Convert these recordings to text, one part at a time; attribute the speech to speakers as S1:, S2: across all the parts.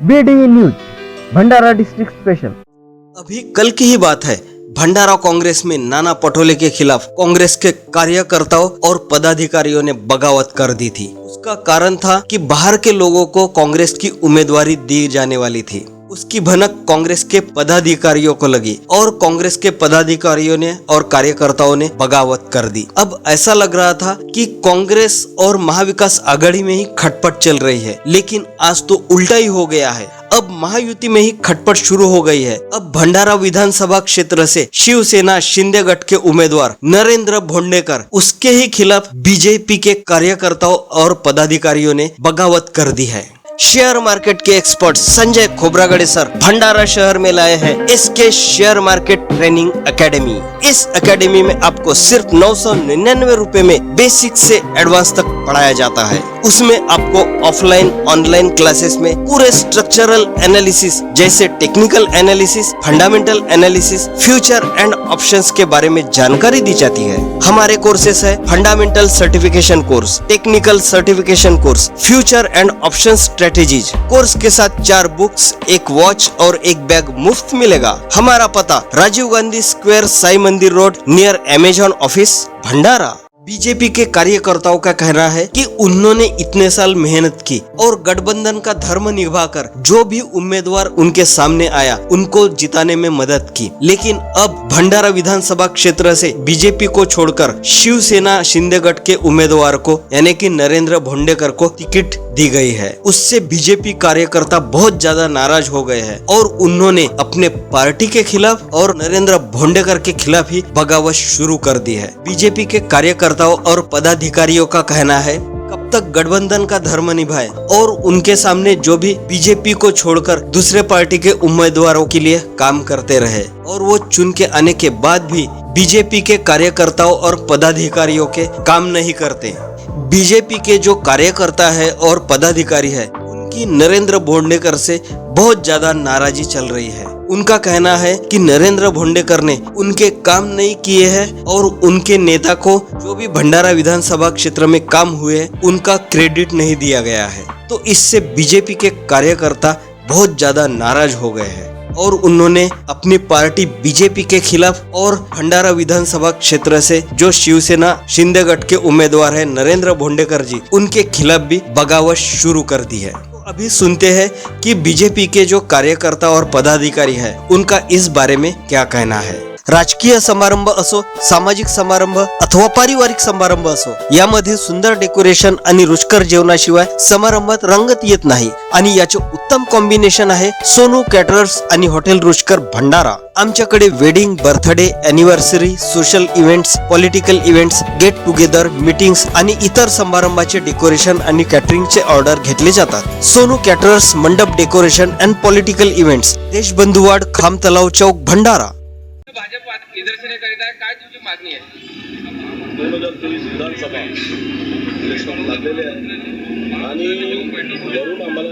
S1: BDE news Bhandara district special.
S2: अभी कल की ही बात है, भंडारा कांग्रेस में नाना पटोले के खिलाफ कांग्रेस के कार्यकर्ताओं और पदाधिकारियों ने बगावत कर दी थी। उसका कारण था कि बाहर के लोगों को कांग्रेस की उम्मीदवारी दी जाने वाली थी। उसकी भनक कांग्रेस के पदाधिकारियों को लगी और कांग्रेस के पदाधिकारियों ने और कार्यकर्ताओं ने बगावत कर दी। अब ऐसा लग रहा था कि कांग्रेस और महाविकास आघाड़ी में ही खटपट चल रही है, लेकिन आज तो उल्टा ही हो गया है। अब महायुति में ही खटपट शुरू हो गई है। अब भंडारा विधानसभा क्षेत्र से शिवसेना शिंदे गट के उम्मीदवार नरेंद्र भोंडेकर, उसके ही खिलाफ बीजेपी के कार्यकर्ताओं और पदाधिकारियों ने बगावत कर दी है। शेयर मार्केट के एक्सपर्ट संजय खोब्रागड़े सर भंडारा शहर में लाए हैं इसके शेयर मार्केट ट्रेनिंग एकेडमी। इस एकेडमी में आपको सिर्फ 999 रुपए में बेसिक से एडवांस तक पढ़ाया जाता है। उसमें आपको ऑफलाइन ऑनलाइन क्लासेस में पूरे स्ट्रक्चरल एनालिसिस जैसे technical analysis, fundamental analysis, future and options के बारे में जानकारी दी जाती है। हमारे कोर्सेस है fundamental certification course, technical certification course, future and options strategies. Course के साथ 4 बुक्स, एक वॉच और एक बैग मुफ्त मिलेगा। हमारा पता Rajiv Gandhi square, Sai Mandir road, near Amazon office, Bhandara. BJP के कार्यकर्ताओं का कहना है कि उन्होंने इतने साल मेहनत की और गठबंधन का धर्म निभाकर जो भी उम्मीदवार उनके सामने आया उनको जिताने में मदद की, लेकिन अब भंडारा विधानसभा क्षेत्र से बीजेपी को छोड़कर शिवसेना शिंदे गट के उम्मीदवार को यानी कि नरेंद्र भोंडेकर को टिकट दी गई है। उससे बीजेपी कार्यकर्ता बहुत ज्यादा नाराज हो गए हैं और उन्होंने अपने पार्टी के खिलाफ और नरेंद्र भोंडेकर के खिलाफ ही बगावत शुरू कर दी है। बीजेपी के कार्यकर्ताओं और पदाधिकारियों का कहना है कब तक गठबंधन का धर्म निभाए और उनके सामने जो भी बीजेपी को छोड़कर दूसरे पार्टी के उम्मीदवारों के लिए काम करते रहे और वो चुन के आने के बाद भी बीजेपी के कार्यकर्ताओं और पदाधिकारियों के काम नहीं करते। बीजेपी के जो कार्यकर्ता है और पदाधिकारी है उनकी नरेंद्र भोंडेकर से बहुत ज्यादा नाराजी चल रही है। उनका कहना है कि नरेंद्र भोंडेकर ने उनके काम नहीं किए हैं और उनके नेता को जो भी भंडारा विधानसभा क्षेत्र में काम हुए उनका क्रेडिट नहीं दिया गया है। तो इससे बीजेपी के कार्यकर्ता बहुत ज्यादा नाराज हो गए हैं और उन्होंने अपनी पार्टी बीजेपी के खिलाफ और भंडारा विधानसभा क्षेत्र से जो शिवसेना शिंदे गट के उम्मीदवार है नरेंद्र भोंडेकर जी, उनके खिलाफ भी बगावत शुरू कर दी है। तो अभी सुनते हैं कि बीजेपी के जो कार्यकर्ता और पदाधिकारी है उनका इस बारे में क्या कहना है। राजकीय समारंभ असो, सामाजिक समारंभ अथवा पारिवारिक समारंभ असो, यामध्ये सुंदर डेकोरेशन आणि रुचकर जेवणाशिवाय समारंभात रंगत येत नाही आणि याचे उत्तम कॉम्बिनेशन आहे सोनू कॅटरर्स आणि हॉटेल रुचकर भंडारा। आमच्याकडे wedding, birthday, anniversary, social events, political events, get together, meetings आणि इतर समारंभाचे डेकोरेशन आणि कॅटरिंगचे ऑर्डर घेतले जातात। सोनू कॅटरर्स, मंडप डेकोरेशन अँड पॉलिटिकल इव्हेंट्स, देशबंधुवाड, खाम तलाव चौक, भंडारा।
S3: भाजप निदर्शने करीत आहे, काय तुमची मागणी आहे?
S4: 2023 विधानसभा इलेक्शन लागलेले आहे आणि वरून आम्हाला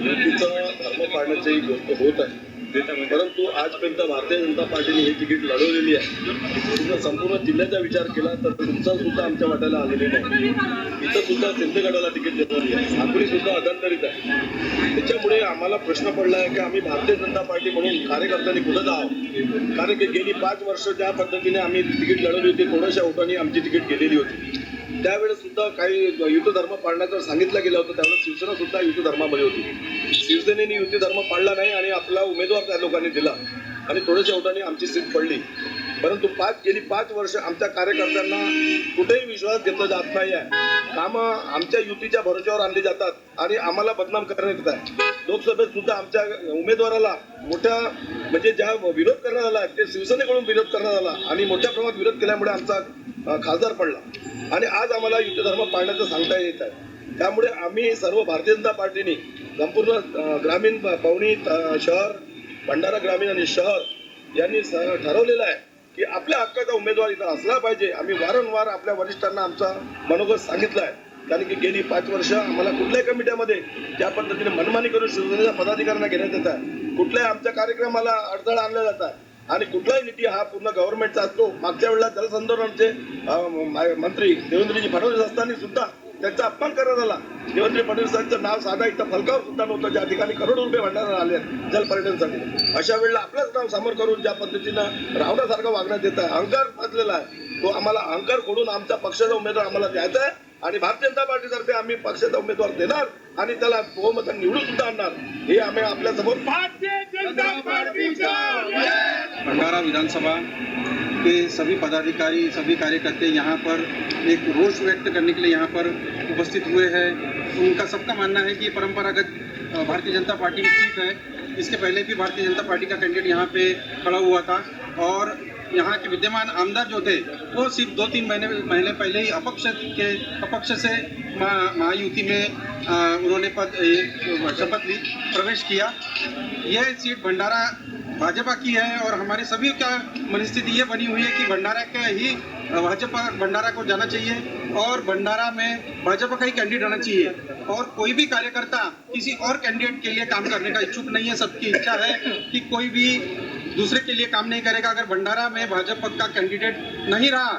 S4: युतीचा धर्म पाळण्याची गोष्ट होत आहे, परंतु आजपर्यंत भारतीय जनता पार्टीने ही तिकीट लढवलेली आहे। तुमचा संपूर्ण जिल्ह्याचा विचार केला तर तुमचा सुद्धा आमच्या वाट्याला आलेले नाही। इथं सुद्धा शिंदे गटाला तिकीट देण्यात आहे, साखळी सुद्धा अदंतरित आहे। त्याच्यामुळे आम्हाला प्रश्न पडला आहे की आम्ही भारतीय जनता पार्टी म्हणून कार्यकर्त्यांनी कुठं जावं, कारण की गेली 5 वर्ष ज्या पद्धतीने आम्ही तिकीट लढवली होती, कोणाच्या ओटाने आमची तिकीट गेलेली होती, त्यावेळेस सुद्धा काही युती धर्म पाळण्याचं सांगितलं गेलं होतं। त्यावेळेस शिवसेना सुद्धा युती धर्मामध्ये होती। शिवसेनेने युती धर्म पाळला नाही आणि आपला उमेदवार त्या लोकांनी दिला आणि थोड्याशा ओटाने आमची सीट पडली। परंतु गेली 5 वर्ष आमच्या कार्यकर्त्यांना कुठेही विश्वास घेतला जात नाही आहे। कामं आमच्या युतीच्या भरोश्यावर आणली जातात आणि आम्हाला बदनाम करण्यात येत आहे। लोकसभेत सुद्धा आमच्या उमेदवाराला मोठ्या म्हणजे ज्या विरोध करण्यात आला ते शिवसेनेकडून विरोध करण्यात आला आणि मोठ्या प्रमाणात विरोध केल्यामुळे आमचा खासदार पडला आणि आज आम्हाला युती धर्म पाळण्याचं सांगता येत आहे। त्यामुळे आम्ही सर्व भारतीय जनता पार्टीने संपूर्ण ग्रामीण पवनी शहर, भंडारा ग्रामीण आणि शहर यांनी ठरवलेलं आहे की आपल्या हक्काचा उमेदवार इथं असला पाहिजे। आम्ही वारंवार आपल्या वरिष्ठांना आमचा मनोगत सांगितलं आहे, कारण की गेली 5 वर्ष आम्हाला कुठल्याही कमिट्यामध्ये ज्या पद्धतीने मनमानी करून शिवसेनेच्या पदाधिकाऱ्यांना घेण्यात येत आहे, कुठल्याही आमच्या कार्यक्रमाला अडथळा आणला जात आहे आणि कुठलाही निधी हा पूर्ण गव्हर्नमेंटचा असतो। मागच्या वेळेला जलसंधारणाचे मंत्री देवेंद्रजी फडणवीस असताना सुद्धा त्यांचा अपमान करण्यात आला. देवेंद्र फडणवीसांचं नाव साधा इथं फलकावर सुद्धा नव्हतं, ज्या ठिकाणी करोडो रुपये भंडारा आले जलपर्यटनसाठी. अशा वेळेला आपलंच नाव समोर करून ज्या पद्धतीनं रावणासारखं वागण्यात येत आहे, अहंकार पाजलेला आहे, तो आम्हाला अहंकार खोडून आमचा पक्षाचा उमेदवार आम्हाला द्यायचा आहे आणि भारतीय जनता पार्टीतर्फे आम्ही पक्षाचा उमेदवार देणार आणि त्याला बहुमताने निवडून सुद्धा आणणार. हे आम्ही आपल्या समोर
S5: भंडारा विधानसभा के सभी पदाधिकारी, सभी कार्यकर्ते यहाँ पर एक रोष व्यक्त करने के लिए यहाँ पर उपस्थित हुए हैं. उनका सबका मानना है कि ये परंपरागत भारतीय जनता पार्टी की सीट है. इसके पहले भी भारतीय जनता पार्टी का कैंडिडेट यहाँ पे खड़ा हुआ था और यहाँ के विद्यमान आमदार जो थे वो सिर्फ 2-3 महीने पहले ही अपक्ष से महायुति में उन्होंने शपथ ली, प्रवेश किया. यह सीट भंडारा भाजपा की है और हमारे सभी का मनस्थिति ये बनी हुई है कि भंडारा का ही भंडारा को जाना चाहिए और भंडारा में भाजपा का ही कैंडिडेट आना चाहिए और कोई भी कार्यकर्ता किसी और कैंडिडेट के लिए काम करने का इच्छुक नहीं है. सबकी इच्छा है कि कोई भी दूसरे के लिए काम नहीं करेगा. अगर भंडारा में भाजपा का कैंडिडेट नहीं रहा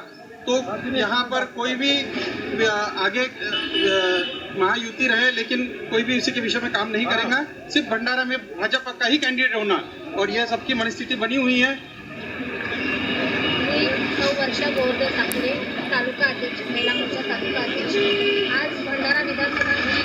S5: तो यहाँ पर कोई भी आगे महायुति रहे लेकिन कोई भी इसी के विषय में काम नहीं करेगा. सिर्फ भंडारा में भाजपा का ही कैंडिडेट होना और यह सबकी मनस्थिति बनी हुई है.
S6: मी वर्षा गोवर्धन साखरे, तालुका अध्यक्ष, महिला मोर्चा तालुका अध्यक्ष. आज भंडारा विधानसभा ही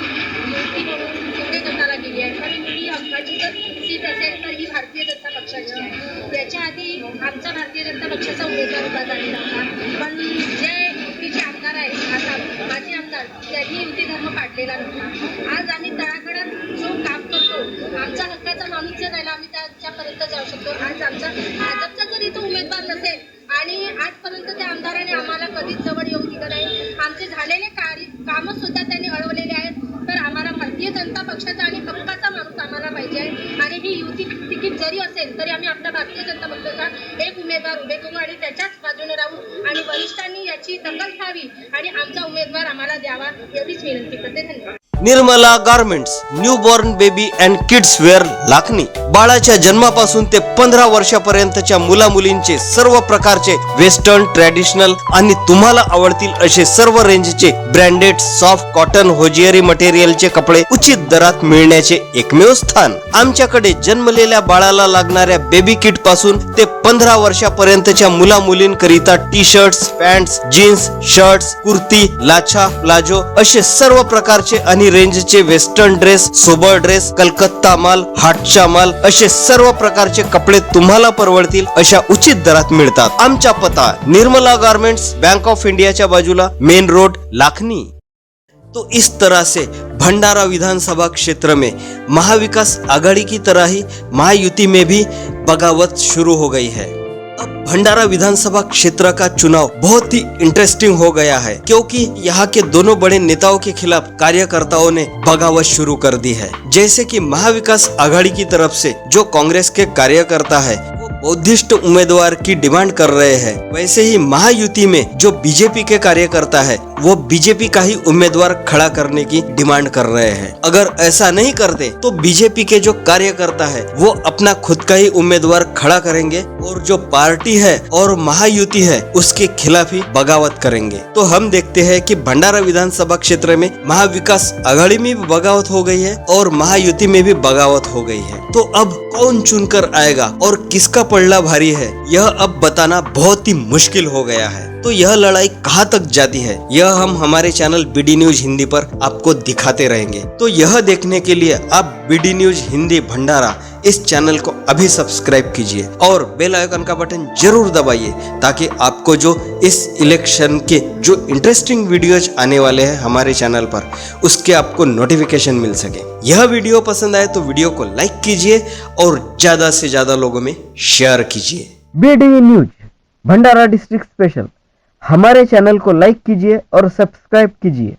S6: युती म्हणून एवढे गटाला गेली आहे, पण ही हक्काची जर सीट असेल तर ही भारतीय जनता पक्षाची आहे. याच्या आधी आमचा भारतीय जनता पक्षाचा उमेदवार उभा झालेला होता, पण जे युतीचे आमदार आहेत, आता माजी आमदार, त्यांनी युती धर्म पाडलेला नव्हता. आज आम्ही तळागाळात जो काम करतो, आमचा हक्काचा माणूस जर राहिला आम्ही त्याच्यापर्यंत जाऊ शकतो. आज आमचा भाजपचा जरी तो उमेदवार नसेल आणि आजपर्यंत त्या आमदाराने आम्हाला कधीच जवळ येऊन दिलं नाही, आमचे झालेले कामं सुद्धा त्यांनी अडवलेले आहेत. तर आम्हाला भारतीय जनता पक्षाचा आणि हक्काचा माणूस आम्हाला पाहिजे आहे आणि ही युती तिकीट जरी असेल तरी आम्ही आपल्या भारतीय जनता पक्षाचा एक उमेदवार उभे करू आणि त्याच्याच बाजूने राहू आणि वरिष्ठांनी याची दखल घ्यावी आणि आमचा उमेदवार आम्हाला द्यावा एवढीच विनंती करते. धन्यवाद.
S2: Nirmala garments, newborn baby and kids wear Lakhani. बाळाच्या जन्मापासून ते 15 वर्षापर्यंतच्या मुला मुलींचे सर्व प्रकारचे वेस्टर्न, ट्रॅडिशनल आणि तुम्हाला आवडतील असे सर्व रेंजचे ब्रँडेड सॉफ्ट कॉटन होजियरी मटेरियलचे कपडे उचित दरात मिळण्याचे एकमेव स्थान. आमच्याकडे जन्मलेल्या बाळाला लागणाऱ्या बेबी किट पासून ते 15 वर्षापर्यंतच्या मुला मुलींकरिता T shirts, pants, jeans, shirts, kurti, लाछा, प्लाझो असे सर्व प्रकारचे आणि रेंजचे western dress, sober dress, Calcutta माल, हाटचा माल असे सर्व प्रकारचे कपडे तुम्हाला परवडतील अशा उचित दरात मिळतात. आमचा पता निर्मला गारमेंट्स, बैंक ऑफ इंडियाच्या बाजूला, मेन रोड, लाखनी. तो इस तरह से भंडारा विधानसभा क्षेत्र में महाविकास आघाड़ी की तरह ही महायुति में भी बगावत शुरू हो गई है. अब भंडारा विधानसभा क्षेत्र का चुनाव बहुत ही इंटरेस्टिंग हो गया है क्योंकि यहाँ के दोनों बड़े नेताओं के खिलाफ कार्यकर्ताओं ने बगावत शुरू कर दी है. जैसे कि महाविकास आघाड़ी की तरफ से जो कांग्रेस के कार्यकर्ता है वो बौद्धिस्ट उम्मीदवार की डिमांड कर रहे हैं, वैसे ही महायुति में जो बीजेपी के कार्यकर्ता है वो बीजेपी का ही उम्मीदवार खड़ा करने की डिमांड कर रहे हैं. अगर ऐसा नहीं करते तो बीजेपी के जो कार्यकर्ता है वो अपना खुद का ही उम्मीदवार खड़ा करेंगे और जो पार्टी है और महायुति है उसके खिलाफ ही बगावत करेंगे. तो हम देखते हैं कि भंडारा विधानसभा क्षेत्र में महाविकास आघाड़ी में भी बगावत हो गई है और महायुति में भी बगावत हो गई है. तो अब कौन चुनकर आएगा और किसका पलड़ा भारी है यह अब बताना बहुत ही मुश्किल हो गया है. तो यह लड़ाई कहां तक जाती है यह हम हमारे चैनल बीडी न्यूज हिंदी पर आपको दिखाते रहेंगे. तो यह देखने के लिए आप बीडी न्यूज हिंदी भंडारा इस चैनल को अभी सब्सक्राइब कीजिए और बेल आइकन का बटन जरूर दबाइए ताकि आपको जो इस इलेक्शन के जो इंटरेस्टिंग वीडियोज आने वाले हैं हमारे चैनल पर उसके आपको नोटिफिकेशन मिल सके. यह वीडियो पसंद आए तो वीडियो को लाइक कीजिए और ज्यादा से ज्यादा लोगों में शेयर कीजिए.
S1: बीडी न्यूज भंडारा डिस्ट्रिक्ट स्पेशल, हमारे चैनल को लाइक कीजिए और सब्सक्राइब कीजिए.